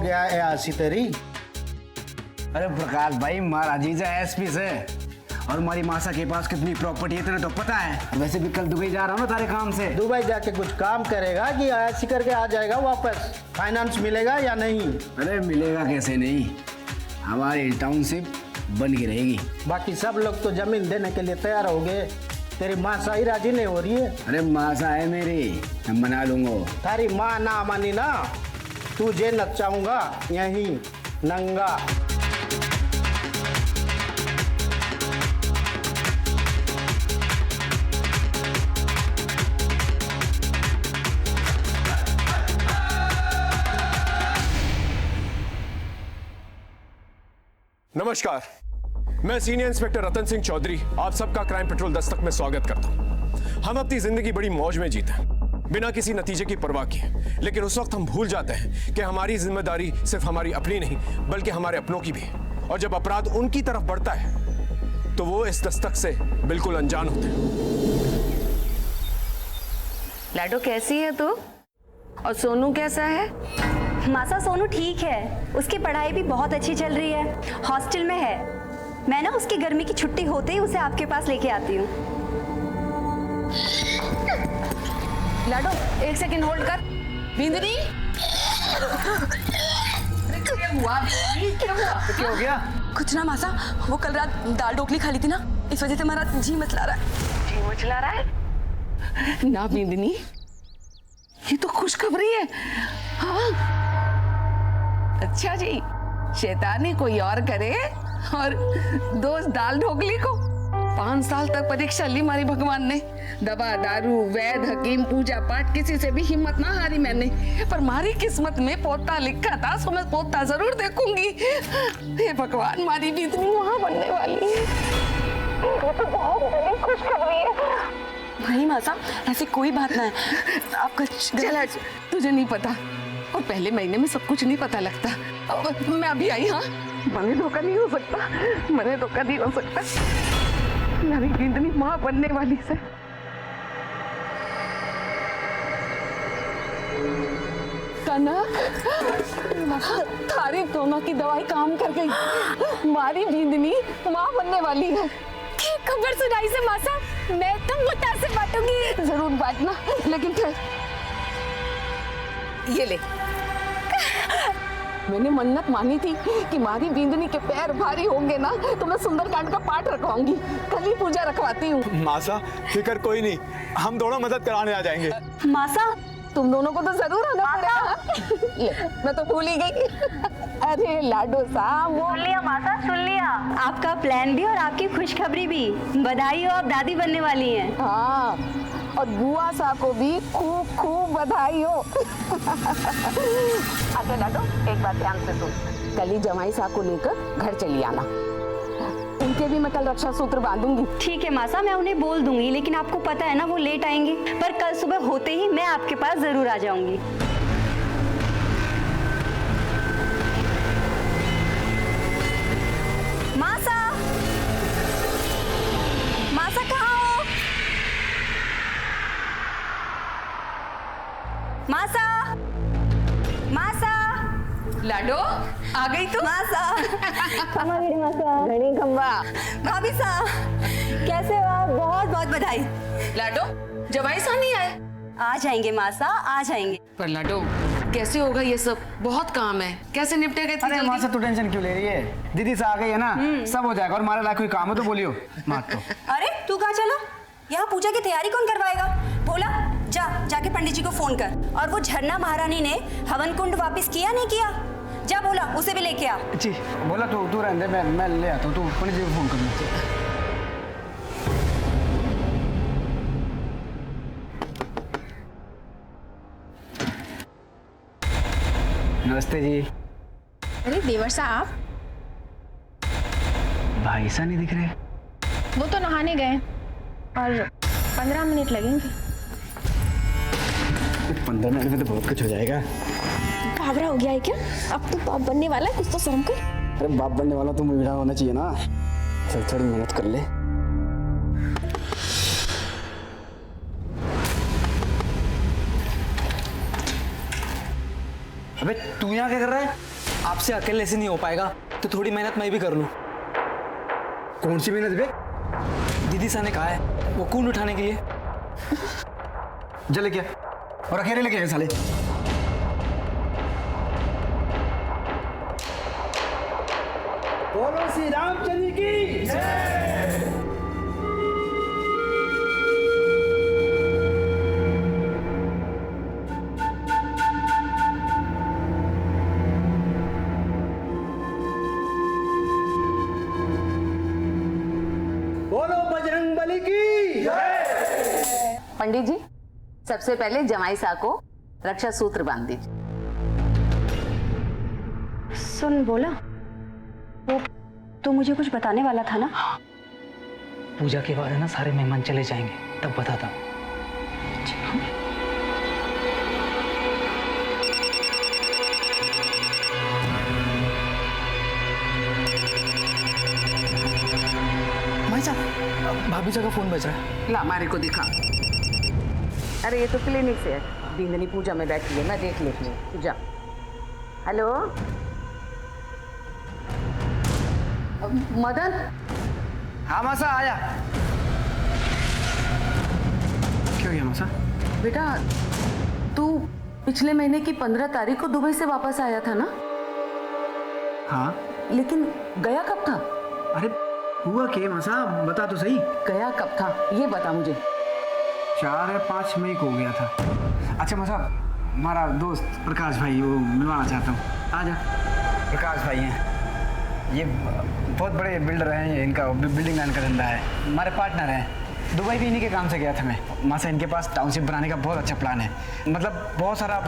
गया है आसी तेरी? अरे प्रकाश भाई, महाराज जी एसपी से और हमारी मासा के पास कितनी प्रॉपर्टी है तेरे तो पता है। वैसे भी कल दुबई जा रहा हूँ ना तारे काम से। दुबई जाके कुछ काम करेगा कि ऐसी करके आ जाएगा वापस? फाइनेंस मिलेगा या नहीं? अरे मिलेगा कैसे नहीं, हमारी टाउनशिप बन के रहेगी। बाकी सब लोग तो जमीन देने के लिए तैयार हो गए, तेरी मासा ही राजी नहीं हो रही है। अरे मासा है मेरी, मैं मना लूंगा। तारी माँ ना मानी ना, तुझे नचाऊंगा यहीं नंगा। नमस्कार, मैं सीनियर इंस्पेक्टर रतन सिंह चौधरी आप सबका क्राइम पेट्रोल दस्तक में स्वागत करता हूं। हम अपनी जिंदगी बड़ी मौज में जीते हैं, बिना किसी नतीजे की परवाह किए, लेकिन उस वक्त हम भूल जाते हैं कि हमारी जिम्मेदारी सिर्फ हमारी अपनी नहीं बल्कि हमारे अपनों की भी है। और जब अपराध उनकी तरफ बढ़ता है तो वो इस दस्तक से बिल्कुल अनजान होते हैं। लाडो कैसी है तू? और सोनू कैसा है? मासा सोनू ठीक है, उसकी पढ़ाई भी बहुत अच्छी चल रही है, हॉस्टल में है। मैं ना उसकी गर्मी की छुट्टी होते ही उसे आपके पास लेके आती हूँ। लाडो एक सेकंड होल्ड कर। बिंदनी क्या हो गया? कुछ ना मासा, वो कल रात दाल ढोकली खा ली थी ना, इस वजह से हमारा जी मचला रहा है। जी मचला रहा है ना बिंदनी, ये तो खुशखबरी है। हाँ अच्छा जी, शैतानी कोई और करे और दोस्त दाल ढोकली को। 5 साल तक परीक्षा ली हमारी भगवान ने, दवा दारू वैद हकीम पूजा पाठ किसी से भी हिम्मत ना हारी मैंने, पर हमारी किस्मत में पोता लिखा था, सो मैं पोता जरूर देखूंगी। हे भगवान, हमारी भी इतनी वहां बनने वाली है, ये तो बहुत बड़ी खुशखबरी है। नहीं मासा, ऐसी कोई बात ना है, आपका चल तुझे नहीं पता, और पहले महीने में सब कुछ नहीं पता लगता। मैं अभी आई। हाँ मैंने धोखा नहीं हो सकता, मैंने धोखा नहीं हो सकता। मेरी बिंदनी माँ बनने वाली से। कनक, थारी दोनों की दवाई काम कर गई, हमारी बिंदनी माँ बनने वाली है। खबर सुनाई से मासा, मैं तो मुद्दा से बांटूंगी। जरूर बांटना, लेकिन फिर ये ले, मैंने मन्नत मानी थी कि हमारी बिंदनी के पैर भारी होंगे ना तो मैं सुंदरकांड का पाठ रखवाऊंगी। कल ही पूजा रखवाती हूँ। मासा फिक्र कोई नहीं, हम दोनों मदद कराने आ जाएंगे। मासा तुम दोनों को तो जरूर आना पड़ेगा। ले, मैं तो भूल ही गई। अरे लाडो साहब, सुन लिया मासा, सुन लिया, आपका प्लान भी और आपकी खुशखबरी भी। बधाई हो, आप दादी बनने वाली हैं। हाँ, और बुआ सा को भी खूब खूब बधाई हो। अच्छा लाडो, एक बात ध्यान से सुन, कल ही जमाई सा को लेकर घर चली आना, उनके भी मैं कल रक्षा सूत्र बांधूंगी। ठीक है मासा, मैं उन्हें बोल दूंगी, लेकिन आपको पता है ना वो लेट आएंगे, पर कल सुबह होते ही मैं आपके पास जरूर आ जाऊंगी। मासा, मासा कहाँ हो? मासा, मासा, लाडो आ गई तू? मासा, मासा, घड़ी खंबा। भाभी साहब कैसे हो आप? बहुत बहुत बधाई। लाडो जवाई सा नहीं आए? आ जाएंगे मासा, आ जाएंगे। पर लाडो कैसे होगा ये सब, बहुत काम है, कैसे निपटेगा इतनी अरे जल्दी? मासा तू टेंशन क्यों ले रही है? दीदी से आ गई है ना, सब हो जाएगा। और हमारे लायक कोई काम है तो बोलियो मत। तो अरे तू कहाँ चला? यहाँ पूजा की तैयारी कौन करवाएगा? बोला जाके पंडित जी को फोन कर। और वो झरना महारानी ने हवन कुंड वापस किया नहीं किया? जा बोला उसे भी लेके आ। जी बोला तू रहने दे, मैं ले आता हूँ, तू पंडित जी को फोन कर। नमस्ते जी। अरे देवर साहब, भाई सा नहीं दिख रहे। वो तो नहाने गए और 15 मिनट लगेंगे। 15 मिनट में तो बहुत कुछ हो जाएगा। घाबरा हो गया है क्या? अब तो बाप बनने वाला है, कुछ तो शर्म कर। अरे बाप बनने वाला तो मुझे होना चाहिए ना। चल थोड़ी मेहनत कर ले। अबे तू यहाँ क्या कर रहा है? आपसे अकेले से नहीं हो पाएगा तो थोड़ी मेहनत मैं भी कर लूँ। कौन सी मेहनत बे? दीदी सा ने कहा है वो कुंड उठाने के लिए। जले क्या और अकेले लेके गए साले। बोलो श्री रामचंद्र की जय। बोलो बजरंग बली की जय। पंडित जी, सबसे पहले जमाई साहब को रक्षा सूत्र बांध दीजिए। सुन बोला, वो तो मुझे कुछ बताने वाला था ना। पूजा के बाद है ना सारे मेहमान चले जाएंगे, तब बताता हूँ। भाई साहब, भाभी का फोन बज रहा है। ला हमारे को दिखा। अरे ये तो क्लिनिक से है, बिंदनी पूजा में बैठी है, मैं देख लेती हूँ। जा। हेलो मदन। हाँ मासा आया। क्यों गया मासा? बेटा तू पिछले महीने की 15 तारीख को दुबई से वापस आया था ना? हाँ। लेकिन गया कब था? अरे हुआ क्या मासा, बता तो सही। गया कब था ये बता मुझे। 4 या 5 मई को हो गया था। अच्छा मासा, हमारा दोस्त प्रकाश भाई वो मिलवाना चाहता हूँ। आ जा। प्रकाश भाई हैं, ये बहुत बड़े बिल्डर हैं, इनका बिल्डिंग लाइन का धंधा है, हमारे पार्टनर हैं। दुबई भी इन्हीं के काम से गया था मैं। मासा इनके पास टाउनशिप बनाने का बहुत अच्छा प्लान है। मतलब बहुत सारा,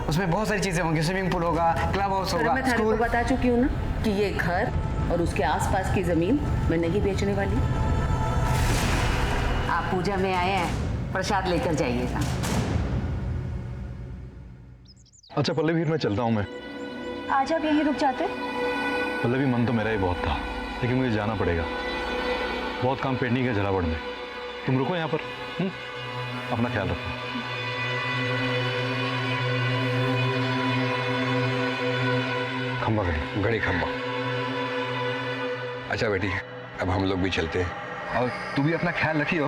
उसमें बहुत सारी चीज़ें होंगी। स्विमिंग पूल होगा, क्लब हाउस होगा, मैं तेरे को बता चुकी हूँ ना कि ये घर और उसके आसपास की जमीन मैं नहीं बेचने वाली। आप पूजा में आए हैं, प्रसाद लेकर जाइएगा। अच्छा पल्लवी, फिर मैं चलता हूँ। मैं आज आप यहीं रुक जाते। पल्लवी, मन तो मेरा ही बहुत था, लेकिन मुझे जाना पड़ेगा। बहुत काम पेंडिंग है झलावड़ में। तुम रुको यहाँ पर। अपना ख्याल रखो। खंबा घड़ी खंबा। अच्छा बेटी, अब हम लोग भी चलते हैं। और तू भी अपना ख्याल रखियो।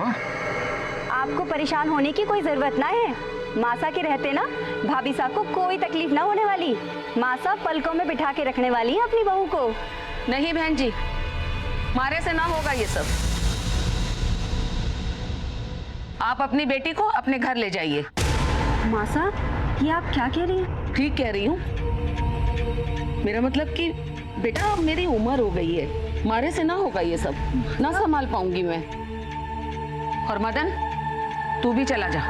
आपको परेशान होने की कोई जरूरत ना है। मासा के रहते ना भाभी साहब को कोई तकलीफ ना होने वाली। मासा पलकों में बिठा के रखने वाली है अपनी बहू को। नहीं बहन जी, मारे से ना होगा ये सब। आप अपनी बेटी को अपने घर ले जाइए। मासा, ये आप क्या कह रही हैं? ठीक कह रही हूँ। मेरा मतलब कि बेटा अब मेरी उम्र हो गई है, मारे से ना होगा ये सब, ना संभाल पाऊंगी मैं। और मदन, तू भी चला जा।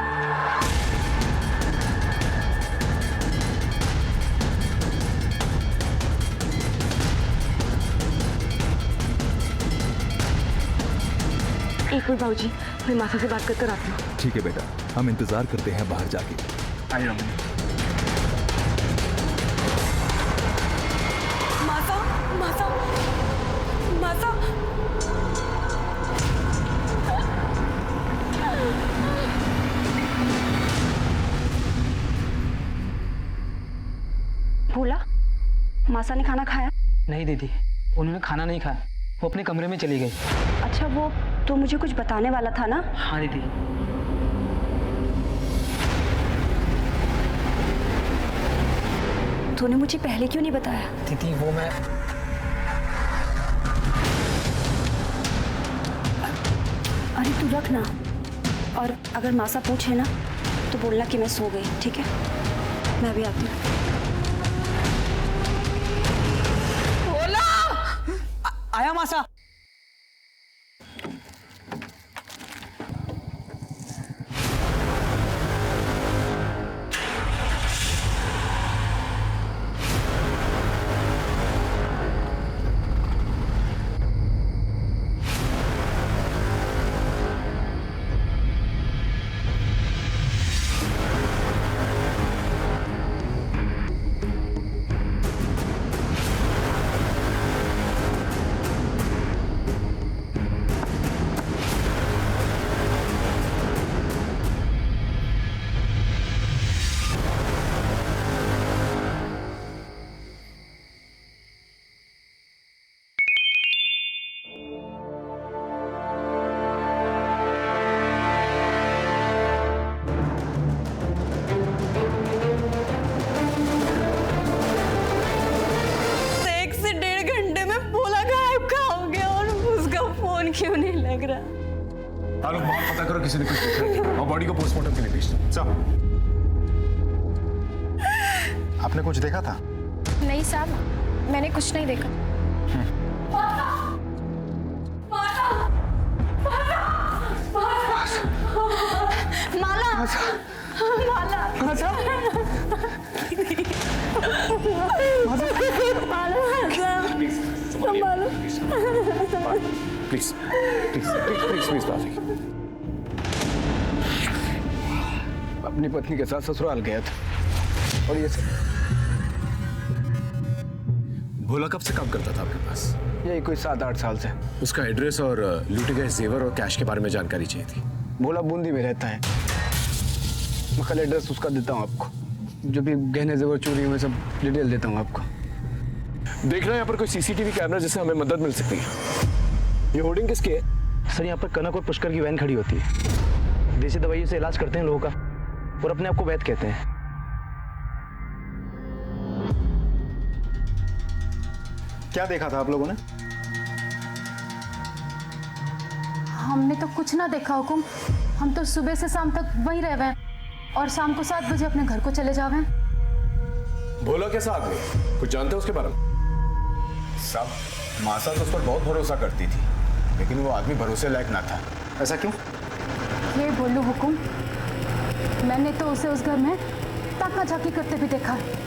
एक मिनट बाबूजी, मैं मासा से बात कर आती हूँ। ठीक है बेटा, हम इंतजार करते हैं बाहर जाके। आई मासा, मासा, मासा। भोला, मासा ने खाना खाया? नहीं दीदी, उन्होंने खाना नहीं खाया, वो अपने कमरे में चली गई। अच्छा, वो तो मुझे कुछ बताने वाला था ना। हाँ दीदी। तूने मुझे पहले क्यों नहीं बताया? दीदी वो मैं अरे तू रख ना, और अगर मासा पूछे ना तो बोलना कि मैं सो गई, ठीक है? मैं भी आती हूँ। आया मासा। आप लोग बाहर पता करो किसी ने कुछ देखा है और बॉडी को पोस्टमार्टम के लिए भेज दो। साहब, आपने कुछ देखा था? नहीं साहब, मैंने कुछ नहीं देखा। Please please please please please अपनी पत्नी के साथ ससुराल गया था और ये सब। भोला कब से काम करता था आपके पास? यही कोई 7-8 साल से। उसका एड्रेस और लूटे गए जेवर और कैश के बारे में जानकारी चाहिए थी। भोला बूंदी में रहता है। मैं कल एड्रेस उसका देता हूँ आपको, जो भी गहने जेवर चोरी हुए सब डिटेल देता हूँ आपको। देखना यहाँ पर कोई सीसीटीवी कैमरा जिससे हमें मदद मिल सकती है। ये होर्डिंग किसकी है? सर यहाँ पर कनक और पुष्कर की वैन खड़ी होती है। देसी दवाइयों से इलाज करते हैं लोगों का और अपने आप को वैद्य कहते हैं। क्या देखा था आप लोगों ने? हमने तो कुछ ना देखा हुकुम। हम तो सुबह से शाम तक वहीं रह गए और शाम को 7 बजे अपने घर को चले जावे। भोला कैसा आदमी, कुछ जानते हो उसके बारे में? सब मासा तो उस पर बहुत भरोसा करती थी, लेकिन वो आदमी भरोसे लायक ना था। ऐसा क्यों? ये बोलू हुकुम, मैंने तो उसे उस घर में ताका झाकी करते भी देखा है।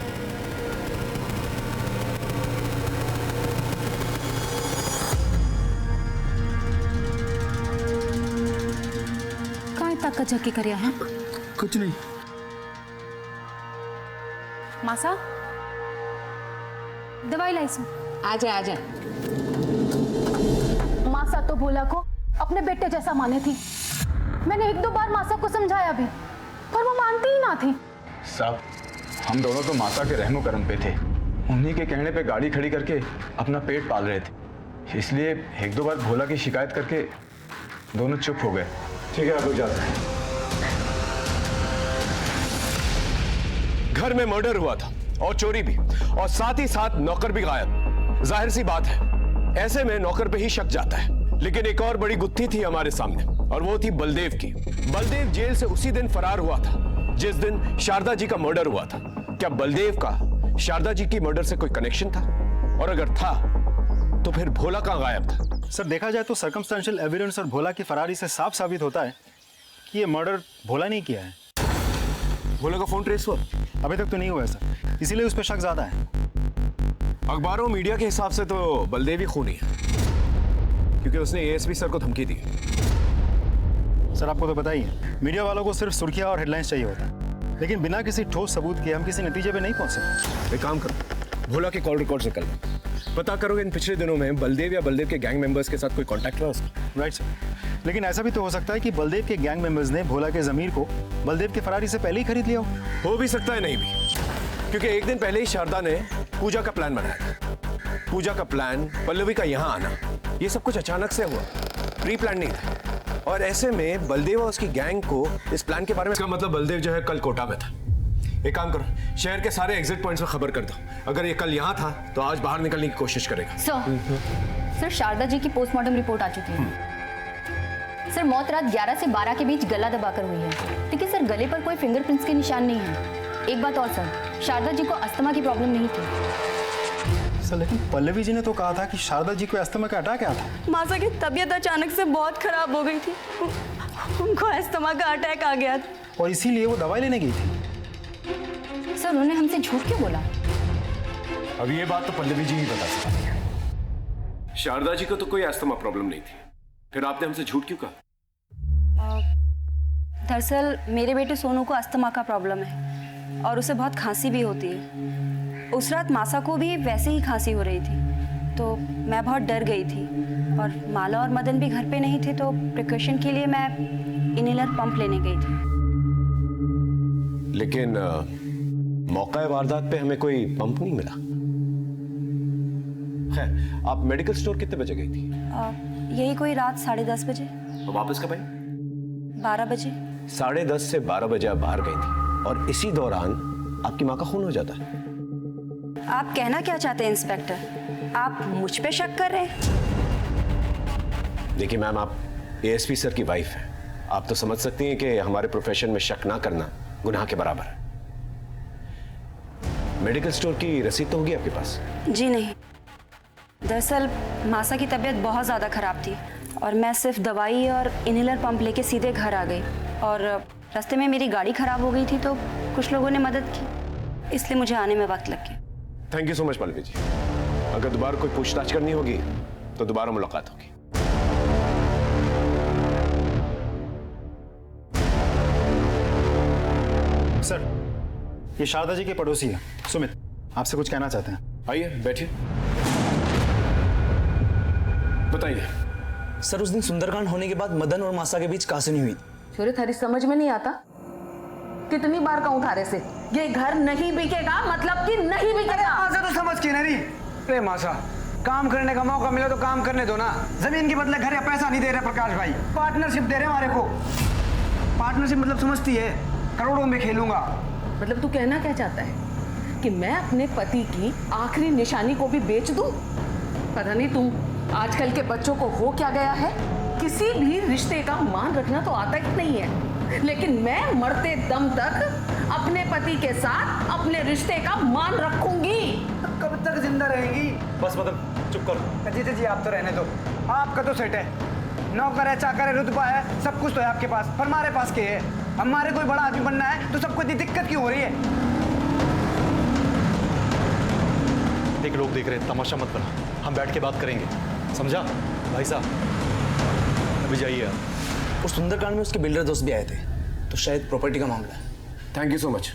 कहाँ ताका झाकी करिया है? कुछ नहीं। मासा, दवाई लाई सो। आजा आजा। मासा तो भोला को अपने बेटे जैसा माने थी। मैंने 1-2 बार मासा को समझाया भी, पर वो मानती ही ना थी। साहब, हम दोनों तो माता के रहमो करम पे थे। उन्हीं के कहने पे गाड़ी खड़ी करके अपना पेट पाल रहे थे, इसलिए 1-2 बार भोला की शिकायत करके दोनों चुप हो गए। ठीक है, आप लोग जाते हैं। घर में मर्डर हुआ था और चोरी भी, और साथ ही साथ नौकर भी गायब। जाहिर सी बात है, ऐसे में नौकर पे ही शक जाता है। लेकिन एक और बड़ी गुत्थी थी हमारे सामने, और वो थी बलदेव की। बलदेव जेल से उसी दिन फरार हुआ था जिस दिन शारदा जी का मर्डर हुआ था। क्या बलदेव का शारदा जी की मर्डर से कोई कनेक्शन था? और अगर था तो फिर भोला कहां गायब था? सर, देखा जाए तो सर्कमस्टेंशियल एविडेंस और भोला की फरारी से साफ साबित होता है कि ये मर्डर भोला नहीं किया है। भोला का फोन ट्रेस हुआ? अभी तक तो नहीं हुआ है सर, इसीलिए उस पर शक ज्यादा है। अखबारों मीडिया के हिसाब से तो बलदेव ही खूनी है, क्योंकि उसने एएसपी सर को धमकी दी। सर, आपको तो पता ही है, मीडिया वालों को सिर्फ सुर्खियां और हेडलाइंस चाहिए होता है, लेकिन बिना किसी ठोस सबूत के हम किसी नतीजे पे नहीं पहुंच सकते। एक काम करो, भोला के कॉल रिकॉर्ड से कर लो, पता करो इन पिछले दिनों में बलदेव या बलदेव के गैंग मेंबर्स के साथ कोई कांटेक्ट रहा उसका। राइट सर, लेकिन ऐसा भी तो हो सकता है कि बलदेव के गैंग मेंबर्स ने भोला के जमीर को बलदेव के फरारी से पहले ही खरीद लिया हो भी सकता है, नहीं भी, क्योंकि एक दिन पहले ही शारदा ने पूजा का प्लान बनाया था। पूजा का प्लान, पल्लवी का यहाँ आना, ये सब कुछ अचानक से हुआ, प्री प्लान नहीं था। और ऐसे में बलदेव और उसकी गैंग को इस प्लान के बारे में, इसका मतलब बलदेव जो है कल कोटा में था। एक काम करो, शहर के सारे एग्जिट पॉइंट्स में खबर कर दो। अगर ये कल यहाँ था तो आज बाहर निकलने की कोशिश करेगा। सर, शारदा जी की पोस्टमार्टम रिपोर्ट आ चुकी है। सर, मौत रात 11 से 12 के बीच गला दबाकर हुई है, लेकिन सर गले पर कोई फिंगरप्रिंट्स के निशान नहीं है। एक बात और सर, शारदा जी को अस्थमा की प्रॉब्लम नहीं थी। सर, लेकिन पल्लवी जी ने तो कहा था कि शारदा जी को अस्थमा का अटैक आया था। मासा की तबीयत अचानक से बहुत खराब हो गई थी, उनको अस्थमा का अटैक आ गया था और इसीलिए वो दवाई लेने गई थी। सर, उन्होंने हमसे झूठ क्यों बोला? अब ये बात तो पल्लवी जी ही बता सकती है। शारदा जी को तो कोई अस्थमा प्रॉब्लम नहीं थी, फिर आपने हमसे झूठ क्यों कहा? दरअसल मेरे बेटे सोनू को अस्थमा का प्रॉब्लम है और उसे बहुत खांसी भी होती है। उस रात मासा को भी वैसे ही खांसी हो रही थी, तो मैं बहुत डर गई थी। और माला और मदन भी घर पे नहीं थे, तो प्रिकॉशन के लिए मैं इनहेलर पंप लेने गई थी। लेकिन मौका वारदात पे हमें कोई पंप नहीं मिला। खैर, आप मेडिकल स्टोर कितने बजे गई थी? यही कोई रात 10:30 बजे। और वापस कब आई? 12 बजे। 10:30 से 12 बजे आप बाहर गई थी, और इसी दौरान आपकी माँ का खून हो जाता है। आप कहना क्या चाहते हैं इंस्पेक्टर? आप मुझ पे शक कर रहे हैं? देखिए मैम, आप एएसपी सर की वाइफ है। आप तो समझ सकती हैं कि हमारे प्रोफेशन में शक ना करना गुनाह के बराबर है। मेडिकल स्टोर की रसीद तो होगी आपके पास? जी नहीं, दरअसल मासा की तबीयत बहुत ज़्यादा ख़राब थी और मैं सिर्फ दवाई और इनहेलर पंप लेके सीधे घर आ गई और रास्ते में मेरी गाड़ी ख़राब हो गई थी तो कुछ लोगों ने मदद की, इसलिए मुझे आने में वक्त लग गया। Thank you so much Pallavi ji. अगर दोबारा कोई पूछताछ करनी होगी तो दोबारा मुलाकात होगी। सर, ये शारदा जी के पड़ोसी है सुमित, आपसे कुछ कहना चाहते हैं। आइए बैठिए, बताइए। सर, उस दिन सुंदरकांड होने के बाद मदन और मासा के बीच कहासुनी हुई। छोरे थारी समझ में नहीं आता, कितनी बार कहूं थारे से ये घर नहीं बिकेगा, मतलब कि नहीं बिकेगा। मासा तो समझ के नहीं। अरे मासा, काम करने का मौका मिला तो काम करने दो ना। जमीन के बदले घर या पैसा नहीं दे रहे प्रकाश भाई, पार्टनरशिप दे रहे हमारे को। पार्टनरशिप मतलब समझती है, करोड़ों में खेलूंगा। मतलब तू कहना क्या चाहता है कि मैं अपने पति की आखिरी निशानी को भी बेच दूं? पता नहीं तुम आजकल के बच्चों को हो क्या गया है, किसी भी रिश्ते का मान रखना तो आता ही नहीं है, लेकिन मैं मरते दम तक अपने पति के साथ अपने रिश्ते का मान रखूंगी। कब तक जिंदा रहेंगी? बस मदन चुप करो। जीते जी आप तो रहने दो, आपका तो सेट है, नौकर है, चाकर है, रुतबा है, सब कुछ तो है आपके पास, पर हमारे पास क्या है? हमारे कोई बड़ा आदमी बनना है तो सबको इतनी दिक्कत क्यों हो रही है? देख, लोग देख रहे हैं, तमाशा मत बना, हम बैठ के बात करेंगे, समझा भाई साहब? अभी जाइए आप। उस सुंदरकांड में उसके बिल्डर दोस्त भी आए थे, तो शायद प्रॉपर्टी का मामला है। Thank you so much.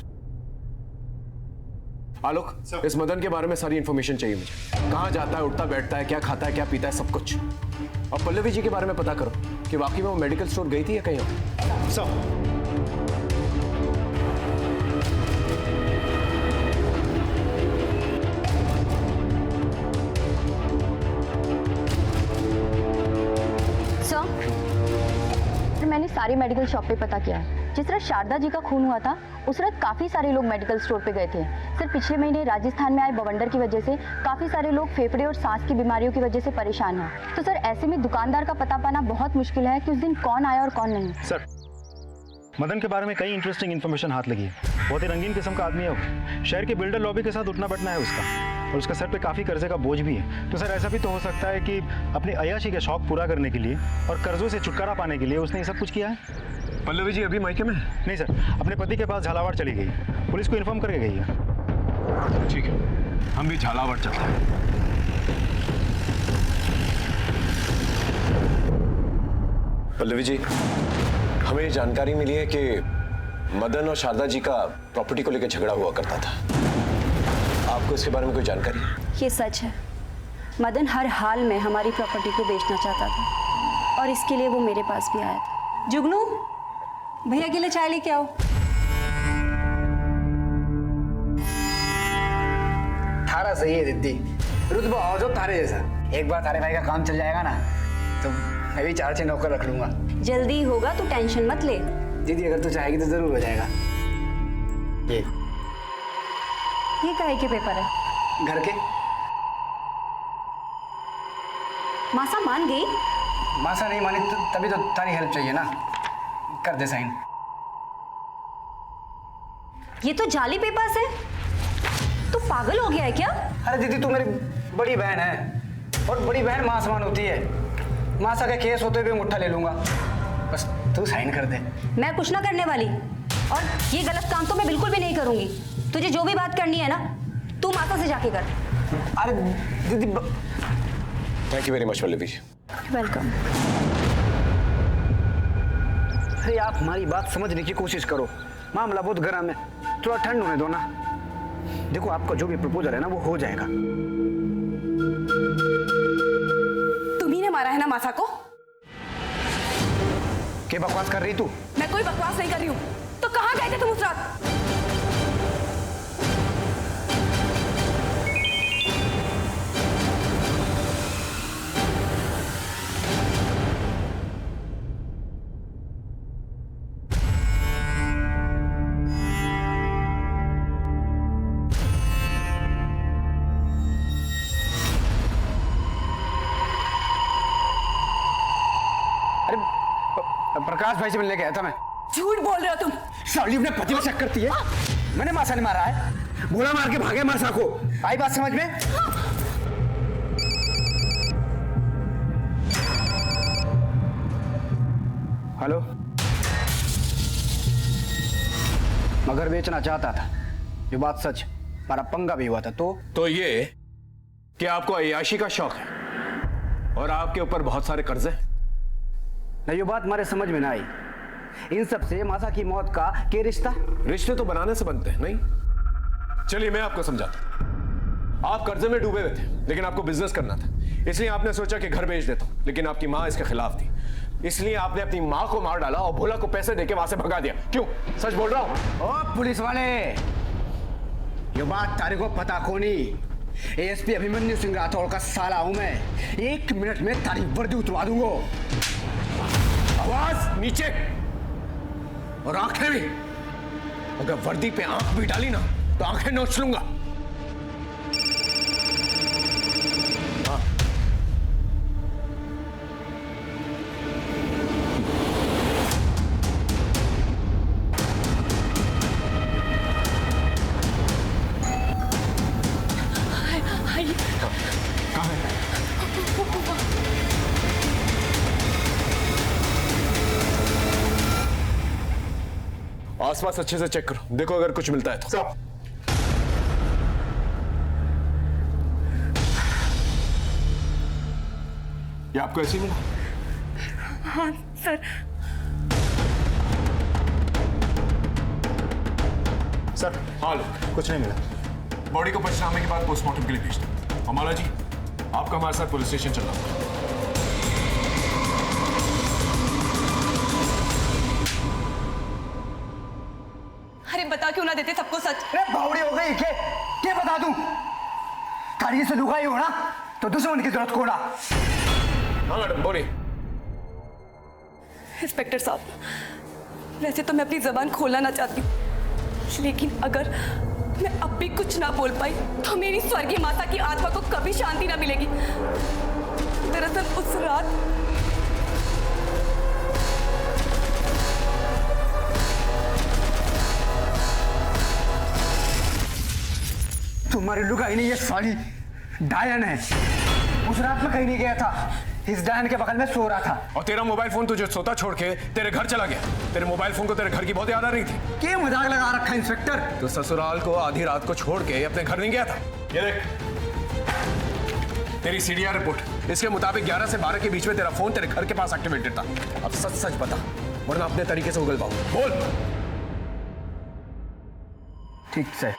Alok, इस मदन के बारे में सारी इंफॉर्मेशन चाहिए मुझे। कहाँ जाता है, उठता बैठता है, क्या खाता है, क्या पीता है, सब कुछ। और पल्लवी जी के बारे में पता करो कि वाकई में वो मेडिकल स्टोर गई थी या कहीं और। सब मैंने सारे मेडिकल शॉप पे पता किया है। जिस रात शारदा जी का खून हुआ था उस रात काफ़ी सारे लोग मेडिकल स्टोर पे गए थे। सर, पिछले महीने राजस्थान में आए बवंडर की वजह से काफ़ी सारे लोग फेफड़े और सांस की बीमारियों की वजह से परेशान हैं। तो सर, ऐसे में दुकानदार का पता पाना बहुत मुश्किल है कि उस दिन कौन आया और कौन नहीं। सर, मदन के बारे में कई इंटरेस्टिंग इन्फॉर्मेशन हाथ लगी है। बहुत ही रंगीन किस्म का आदमी है वो। शहर के बिल्डर लॉबी के साथ उठना बैठना है उसका, और उसके सर पे काफ़ी कर्जे का बोझ भी है। तो सर, ऐसा भी तो हो सकता है कि अपनी अय्याशी के शौक पूरा करने के लिए और कर्जों से छुटकारा पाने के लिए उसने ये सब कुछ किया है। पल्लवी जी अभी मायके में? नहीं सर, अपने पति के पास झालावाड़ चली गई, पुलिस को इन्फॉर्म करके गई है। ठीक है, हम भी झालावाड़ चलते हैं। पल्लवी जी, हमें ये जानकारी मिली है कि मदन और शारदा जी का प्रॉपर्टी को लेकर झगड़ा हुआ करता था। आपको इसके बारे में कोई जानकारी है? ये सच है, मदन हर हाल में हमारी प्रॉपर्टी को बेचना चाहता था और इसके लिए वो मेरे पास भी आया था। जुगनू, भैया के लिए चाय लेके आओ। थारा सही है दीदी, रुतबा हो जो थारे जैसा। एक बार थारे भाई का काम चल जाएगा ना तो मैं भी 4-6 नौकर रख लूंगा। जल्दी होगा, तू टेंशन मत ले। दीदी अगर तू चाहेगी तो जरूर हो जाएगा। ये काहे के पेपर है? घर के। मासा मान गई? मासा नहीं मानी तो तभी तो तारी हेल्प चाहिए ना, कर दे साइन। ये तो जाली पेपर्स है। तू पागल हो गया है क्या? अरे दीदी, तू मेरी बड़ी बहन है और बड़ी बहन मां समान होती है। मासा का केस होते हुए मुट्ठा ले लूंगा, बस तू साइन कर दे। मैं कुछ ना करने वाली, और ये गलत काम तो मैं बिल्कुल भी नहीं करूंगी। तुझे जो भी बात करनी है ना, तू माता से जाके कर। अरे दीदी। Thank you very much Pallavi ji. Welcome. अरे आप हमारी बात समझने की कोशिश करो, मामला बहुत गर्म है, थोड़ा ठंड होने दो ना। देखो, आपका जो भी प्रपोजल है ना वो हो जाएगा। तुम्ही ने मारा है ना मासा को? क्या बकवास कर रही तू? मैं कोई बकवास नहीं कर रही हूँ। तो कहाँ गए थे तुम उस रात? अरे प्रकाश भाई से मिलने गया था मैं। झूठ बोल रहे हो तुम। सावली अपने पति में शक करती है। मैंने मासा ने मारा है, बोला मार के भागे मासा को। आई बात समझ में? हेलो, मगर बेचना चाहता था, ये बात सच, हमारा पंगा भी हुआ था। तो ये कि आपको अय्याशी का शौक है और आपके ऊपर बहुत सारे कर्ज हैं। नहीं, ये बात हमारे समझ में ना आई। इन सब से मासा की मौत का क्या रिश्ता? रिश्ते तो बनाने से बनते हैं, नहीं? चलिए मैं आपको समझाता हूं। आप कर्जे में डूबे हुए थे, लेकिन आपको बिजनेस करना था, इसलिए आपने सोचा कि घर बेच देता हूं, लेकिन आपकी मां इसके खिलाफ थी, इसलिए आपने अपनी मां को मार डाला और भोला को पैसे देके वहां से भगा दिया। क्यों? सच बोल रहा हूं? ओ पुलिस वाले, ये बात तारे को पता को नहीं। एएसपी अभिमन्यु सिंह राठौड़ का साला हूं मैं। 1 मिनट में तारी वर्दी उतरवा दूंगा। आवाज नीचे और आंखें भी। अगर वर्दी पे आंख भी डाली ना तो आंखें नोच लूंगा। हाँ। कहाँ है? आसपास अच्छे से चेक करो, देखो अगर कुछ मिलता है तो। ये आपको ऐसे ही मिला? हाँ सर। सर हाँ लो, कुछ नहीं मिला। बॉडी को पंचनामे के बाद पोस्टमार्टम के लिए भेज दो। अमाला जी, आपका हमारे साथ पुलिस स्टेशन चलना होगा। अरे बता क्यों ना देते सबको सच? अरे बावड़ी हो गई क्या बता दूं? कारी से लुगाई हो ना तो दुश्मन की जरूरत कोड़ा। हाँ मैडम बोलिए। इंस्पेक्टर साहब, वैसे तो मैं अपनी जबान खोलना ना चाहती, लेकिन अगर मैं अब भी कुछ ना बोल पाई तो मेरी स्वर्गीय माता की आत्मा को कभी शांति ना मिलेगी। दरअसल उस रात तुम्हारी लुगाई नहीं, ये साली डायन है। उस रात में कहीं नहीं गया था, इस डायन के बगल में सो रहा था। और तेरा मोबाइल फोन तुझे सोता छोड़ के तेरे घर चला गया। तेरे मोबाइल फोन को तेरे घर की बहुत याद आ रही थी। क्या मजाक लगा रखा इंस्पेक्टर? तो ससुराल को आधी रात को छोड़ के अपने घर नहीं गया था। ये देख तेरी सीडीआर रिपोर्ट, इसके मुताबिक 11 से 12 के बीच में तेरा फोन तेरे घर के पास एक्टिवेटेड था। अब सच सच बता, वरना अपने तरीके से उगल पाऊं। बोल। ठीक से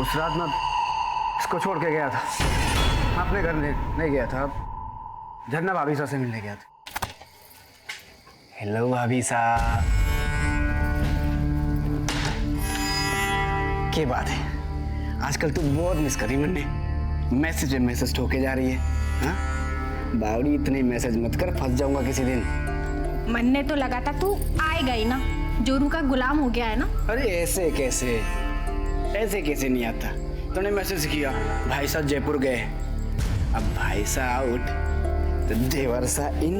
उस रात मैं इसको छोड़ के गया था, अपने घर नहीं गया था, झरना भाभी सा से मिलने गया था। हेलो भाभी सा, क्या बात है? आजकल तू बहुत मिस करी मैंने। मैसेज ठोके जा रही है। हाँ बावड़ी, इतने मैसेज मत कर, फंस जाऊंगा किसी दिन। मन ने तो लगा था तू आएगा ही ना, जोरू का गुलाम हो गया है ना। अरे ऐसे कैसे नहीं आता? तूने मैसेज किया भाई साहब जयपुर गए, अब भाई साहब आउट तो देवर सा इन।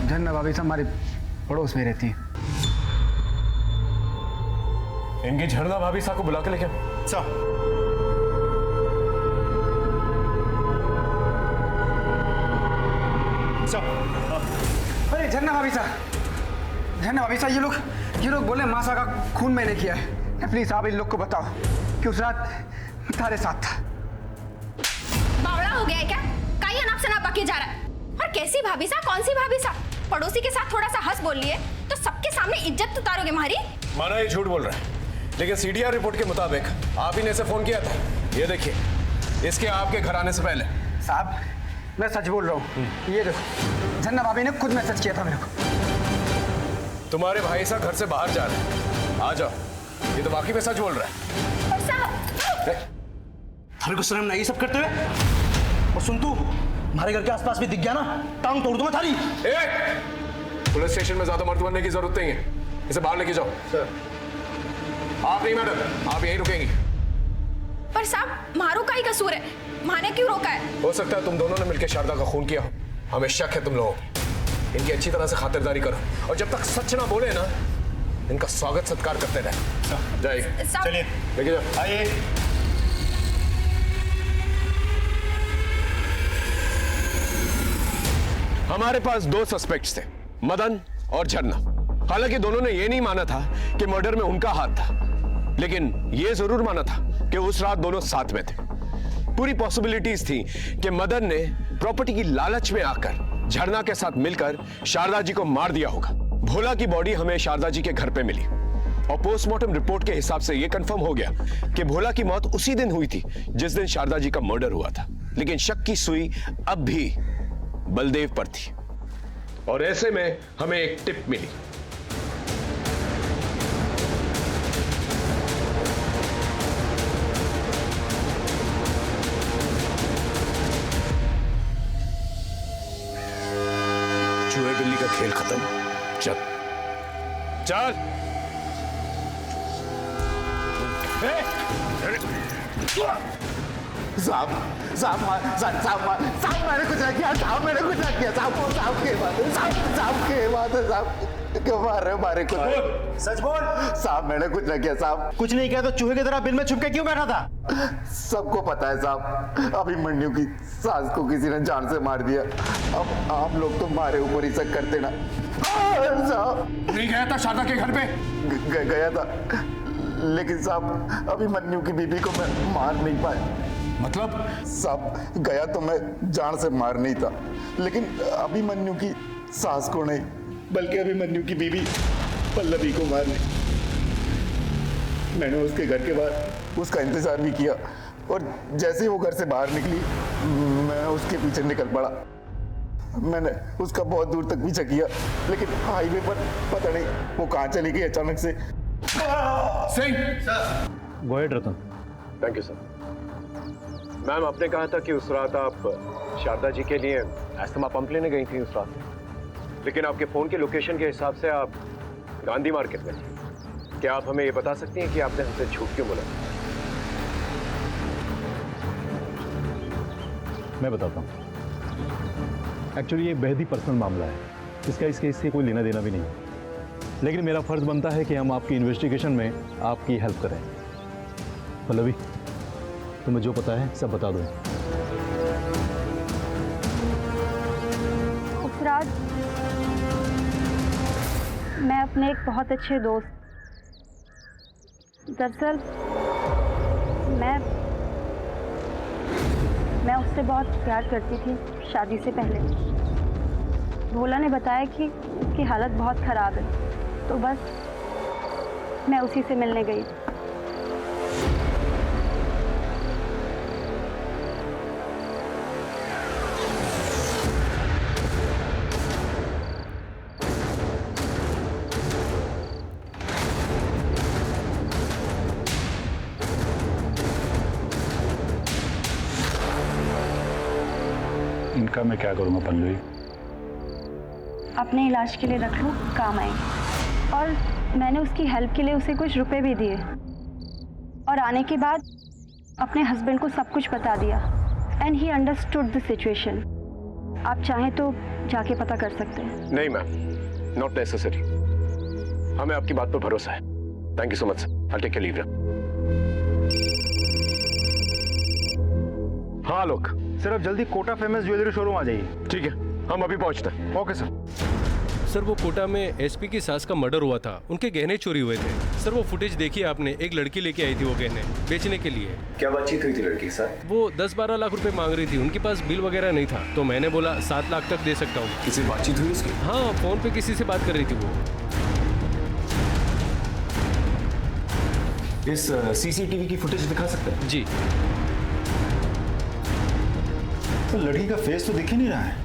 झरना भाभी साहब हमारे पड़ोस में रहती है। इनकी झरना भाभी साहब को बुला के लेके अरे झरना भाभी साहब, ये लोग बोले मासा का खून मैंने किया है। प्लीज आप इन लोग को बताओ कि उस रात तारे साथ था। बावड़ा हो गया है क्या? काई अनाप शनाप बके जा रहा है। और कैसी भाभी साहब, कौन सी भाभी साहब? पड़ोसी के साथ थोड़ा सा हंस बोल लिए तो सबके सामने इज्जत उतारोगे हमारी? माना ये झूठ बोल रहा है, लेकिन सीडीआर रिपोर्ट के मुताबिक आप ही ने इसे फोन किया था। ये देखिए, इसके आपके घर आने से पहले। साहब मैं सच बोल रहा हूँ, ये देखो झरना भाभी ने खुद मैसेज किया था मेरे को। तुम्हारे भाई साहब घर से बाहर जा रहे हैं, आ जाओ। ये तो वाकई में सच बोल रहा है। थारे को शर्म नहीं सब करते हुए? और सुन तू, हमारे घर के आसपास भी दिख गया ना, टांग तोड़ दूंगा थारी। पुलिस स्टेशन में ज्यादा मर्द बनने की जरूरत नहीं है, इसे बाहर लेके जाओ। सर आप नहीं मैडम, आप यहीं रुकेंगी। पर साहब मारो का ही कसूर है, माने क्यों रोका है? हो सकता है तुम दोनों ने मिलकर शारदा का खून किया हो। हमें शक है तुम लोगों को। इनकी अच्छी तरह से खातिरदारी करो और जब तक सच ना बोले ना, इनका स्वागत सत्कार करते रहे। जाइए, चलिए लेके जाओ। आइए। हमारे पास दो सस्पेक्ट्स थे, मदन और झरना। हालांकि दोनों ने यह नहीं माना था कि मर्डर में उनका हाथ था, लेकिन यह जरूर माना था कि उस रात दोनों साथ में थे। पूरी पॉसिबिलिटीज थी कि मदन ने प्रॉपर्टी की लालच में आकर झरना के साथ मिलकर शारदा जी को मार दिया होगा। भोला की बॉडी हमें शारदा जी के घर पे मिली और पोस्टमार्टम रिपोर्ट के हिसाब से यह कंफर्म हो गया कि भोला की मौत उसी दिन हुई थी जिस दिन शारदा जी का मर्डर हुआ था। लेकिन शक की सुई अब भी बलदेव पर थी और ऐसे में हमें एक टिप मिली। चूहे बिल्ली का खेल खत्म। चल चल। साहब मैंने कुछ नहीं किया। साहब मैंने कुछ नहीं किया। साहब के बात है। साहब के बात है। साहब क्यों मार रहे हो हमारे को? सच बोल। साहब मैंने कुछ नहीं किया। साहब कुछ नहीं किया तो चूहे की तरह बिल में छुप के क्यों बैठा था? सबको पता है साहब, अभिमन्यु की सास को किसी ने जान से मार दिया। अब आप लोग तो हमारे ऊपर ही शक करते ना। साहब नहीं गया था शारदा के घर पे? गया था, लेकिन साहब अभिमन्यु की बीबी को मैं मार नहीं पाया। मतलब? साहब गया तो मैं जान से मार नहीं था, लेकिन अभिमन्यु की सास को नहीं, बल्कि अभिमन्यु की बीबी पल्लवी को मारने। मैंने उसके घर के बाहर उसका इंतजार भी किया और जैसे ही वो घर से बाहर निकली मैं उसके पीछे निकल पड़ा। मैंने उसका बहुत दूर तक पीछा किया, लेकिन हाईवे पर पता नहीं वो कहाँ चली गई अचानक से। Singh go ahead Ratan. Thank you sir. Ma'am आपने कहा था कि उस रात आप शारदा जी के लिए एस्थमा पंप लेने गई थी उस रात, लेकिन आपके फोन के लोकेशन के हिसाब से आप गांधी मार्केट में थी। क्या आप हमें ये बता सकती हैं कि आपने हमसे झूठ क्यों बोला? मैं बताता हूँ। एक्चुअली ये बेहद ही पर्सनल मामला है, इसका इससे कोई लेना देना भी नहीं है, लेकिन मेरा फर्ज बनता है कि हम आपकी इन्वेस्टिगेशन में आपकी हेल्प करें। पल्लवी तुम्हें जो पता है सब बता दो। उस रात मैं अपने एक बहुत अच्छे दोस्त, दरअसल मैं उससे बहुत प्यार करती थी शादी से पहले। भोला ने बताया कि उसकी हालत बहुत ख़राब है, तो बस मैं उसी से मिलने गई। इनका मैं क्या करूँगा पल्लवी? अपने इलाज के लिए रख लो, काम आएंगे। और मैंने उसकी हेल्प के लिए उसे कुछ रुपए भी दिए और आने के बाद अपने हस्बैंड को सब कुछ बता दिया। And he understood the situation. आप चाहें तो जाके पता कर सकते हैं। नहीं मैम, नॉट नेसेसरी। हमें आपकी बात पर भरोसा है। Thank you so much sir. I take care leave. हाँ लोग, सर आप जल्दी कोटा फेमस ज्वेलरी शोरूम आ जाइए। ठीक है, हम अभी पहुंचते हैं। Okay sir. सर वो कोटा में एसपी की सास का मर्डर हुआ था, उनके गहने चोरी हुए थे। सर वो फुटेज देखिए आपने, एक लड़की लेके आई थी वो गहने बेचने के लिए। क्या बातचीत हुई थी लड़की के साथ? वो 10-12 लाख रुपए मांग रही थी, उनके पास बिल वगैरह नहीं था, तो मैंने बोला 7 लाख तक दे सकता हूँ। किसी बातचीत हुई उसकी? हाँ, फोन पे किसी से बात कर रही थी वो। इस सीसीटीवी की फुटेज दिखा सकते हैं? जी। तो लड़की का फेस तो दिख ही नहीं रहा है।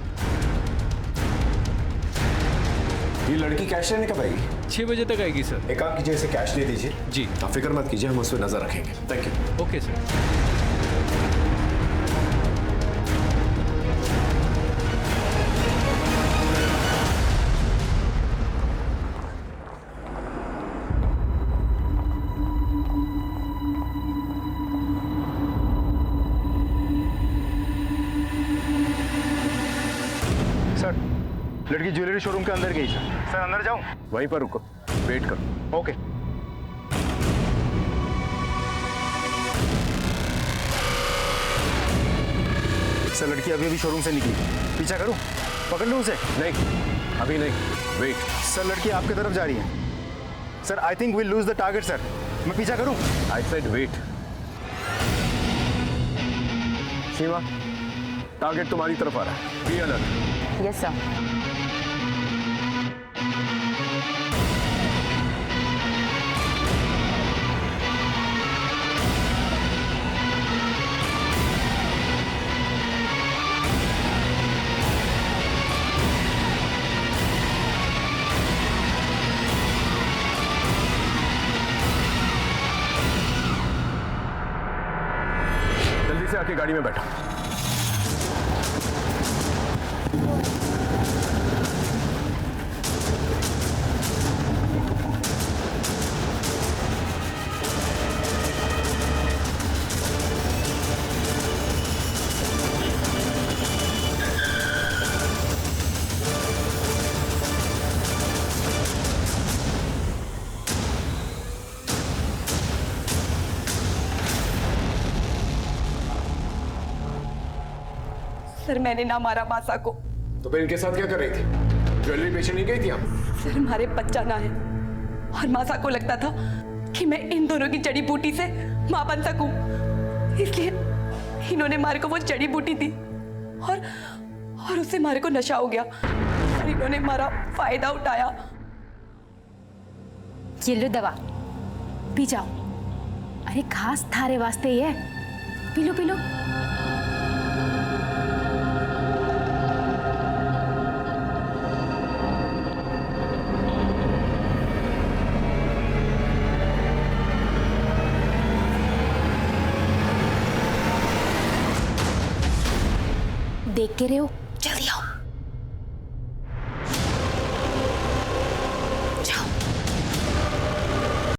ये लड़की कैश लेने कब आएगी? 6 बजे तक आएगी सर। एक काम कीजिए, इसे कैश दे दीजिए। जी। आप फिक्र मत कीजिए, हम उस पर नजर रखेंगे। Thank you. Okay sir. लड़की ज्वेलरी शोरूम के अंदर गई सर। सर अंदर जाऊं? वहीं पर रुको, वेट करो। ओके। सर लड़की अभी अभी शोरूम से निकली, पीछा करूं? पकड़ लूं उसे? नहीं, अभी नहीं, वेट। सर लड़की आपकी तरफ जा रही है। Sir I think will lose the target sir. मैं पीछा करूं? I said wait. Seema, target तुम्हारी तरफ आ रहा है, बी अलर्ट। Yes sir. जल्दी से आके गाड़ी में बैठो। सर मैंने ना मारा मासा को। तो फिर इनके साथ क्या कर रही थी? ज्वेलरी बेचने नहीं गई थी आप? सर हमारे बच्चा ना है और मासा को लगता था कि मैं इन दोनों की जड़ी बूटी से मां बन सकूं, इसलिए इन्होंने मारे को वो जड़ी बूटी दी और उससे मारे को नशा हो गया और इन्होंने हमारा फायदा उठाया। ये लो दवा, पी जाओ। अरे खास थारे वास्ते ही है, पी लो पी लो। देख के रहे हो, जल्दी आओ।